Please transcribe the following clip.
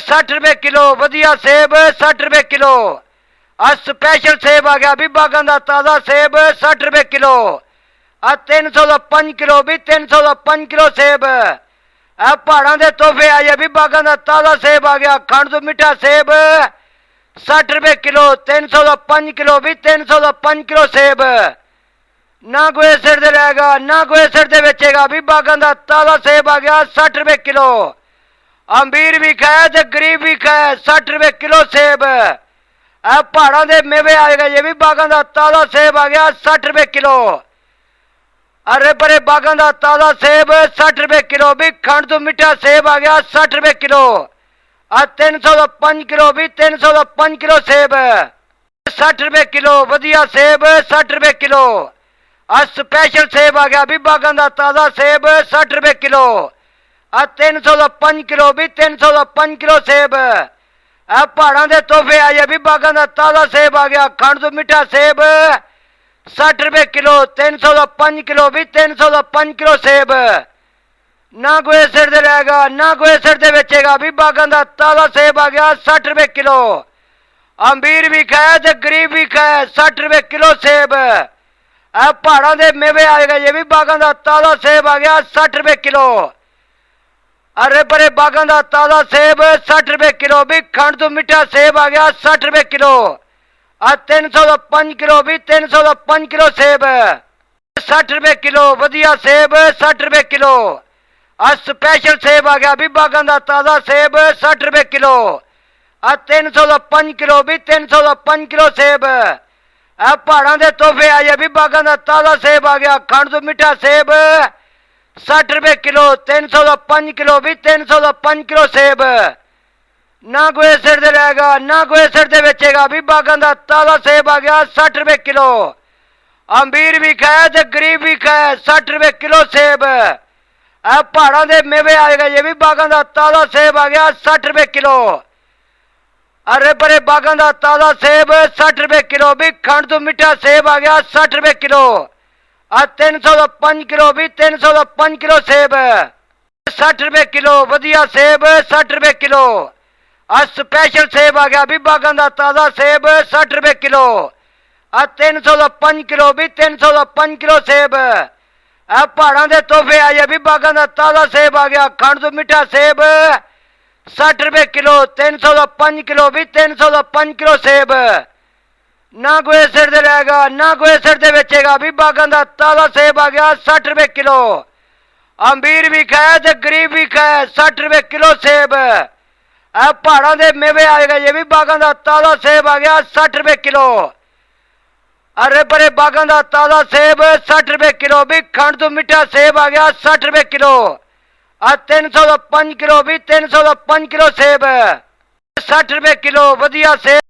60 रुपए किलो वधिया सेब 60 रुपए किलो। आ स्पैशल सेब आ गया विभागां दा ताज़ा सेब 60 रुपए किलो। आ 300 का 5 किलो भी 300 का 5 किलो सेब। आ पहाड़ों के तोहफे आए विभागां दा ताज़ा सेब आ गया खंड तो मिठा सेब 60 रुपए किलो। 300 का 5 किलो भी 300 का 5 किलो सेब। ना कोई सिर दे लेगा ना कोई सिर दे बेचेगा विभागां दा ताज़ा सेब आ गया 60 रुपए किलो। अमीर भी खाए तो गरीब भी खाए 60 रुपए किलो सेब। आ पहाड़ों के मेवे आएगा ये विभागां दा ताज़ा सेब आ गया 60 रुपए किलो। अरे बड़े बागां दा ताज़ा सेब 60 रुपए किलो भी खंड तो मिठा सेब आ गया 60 रुपए किलो। आ 300 का 5 किलो भी 300 का 5 किलो सेब 60 रुपए किलो वधिया सेब 60 रुपए किलो। आ स्पैशल सेब आ गया विभागां दा ताज़ा सेब 60 रुपए किलो। आ 300 का 5 किलो भी 300 का 5 किलो सेब। आ पहाड़ों के तोहफे आए विभागां दा ताज़ा सेब आ गया खंड तो मिठा सेब 60 रुपए किलो। 300 का 5 किलो भी 300 का 5 किलो सेब। ना कोई सिर दे लेगा ना कोई सिर दे बेचेगा विभागां दा ताज़ा सेब आ गया 60 रुपए किलो। अमीर भी खाए तो गरीब भी खाए 60 रुपए किलो सेब। आ पहाड़ों के मेवे आएगा ये विभागां दा ताज़ा सेब आ गया 60 रुपए किलो। अरे बड़े बागां दा ताज़ा सेब 60 रुपए किलो भी खंड तो मिठा सेब आ गया 60 रुपए किलो। आ 300 का 5 किलो भी 300 का 5 किलो सेब 60 रुपए किलो वधिया सेब 60 रुपए किलो। आ स्पैशल सेब आ गया विभागां दा ताज़ा सेब 60 रुपए किलो। आ 300 का 5 किलो भी 300 का 5 किलो सेब। आ पहाड़ों के तोहफे आए विभागां दा ताज़ा सेब आ गया खंड तो मिठा सेब 60 रुपए किलो। 300 का 5 किलो भी 300 का 5 किलो सेब। ना कोई सिर दे लेगा ना कोई सिर दे बेचेगा विभागां दा ताज़ा सेब आ गया 60 रुपए किलो। अमीर भी खाए तो गरीब भी खाए 60 रुपए किलो सेब। आ पहाड़ों के मेवे आएगा ये विभागां दा ताज़ा सेब आ गया 60 रुपए किलो। अरे बड़े बागां दा ताज़ा सेब 60 रुपए किलो भी खंड तो मिठा सेब आ गया 60 रुपए किलो। आ 300 का 5 किलो भी 300 का 5 किलो सेब 60 रुपए किलो वधिया सेब 60 रुपए किलो। आ स्पैशल सेब आ गया विभागां दा ताज़ा सेब 60 रुपए किलो। आ 300 का 5 किलो भी 300 का 5 किलो सेब। आ पहाड़ों के तोहफे आए विभागां दा ताज़ा सेब आ गया खंड तो मिठा सेब 60 रुपए किलो। 300 का 5 किलो भी 300 का 5 किलो सेब। ना कोई सिर दे लेगा ना कोई सिर दे बेचेगा विभागां दा ताज़ा सेब आ गया 60 रुपए किलो। अमीर भी खाए तो गरीब भी खाए 60 रुपए किलो सेब। आ पहाड़ों के मेवे आएगा ये विभागां दा ताज़ा सेब आ गया 60 रुपए किलो। अरे बड़े बागां दा ताज़ा सेब 60 रुपए किलो भी खंड तो मिठा सेब आ गया 60 रुपए किलो। आ 300 का 5 किलो भी 300 का 5 किलो सेब 60 रुपए किलो वधिया सेब।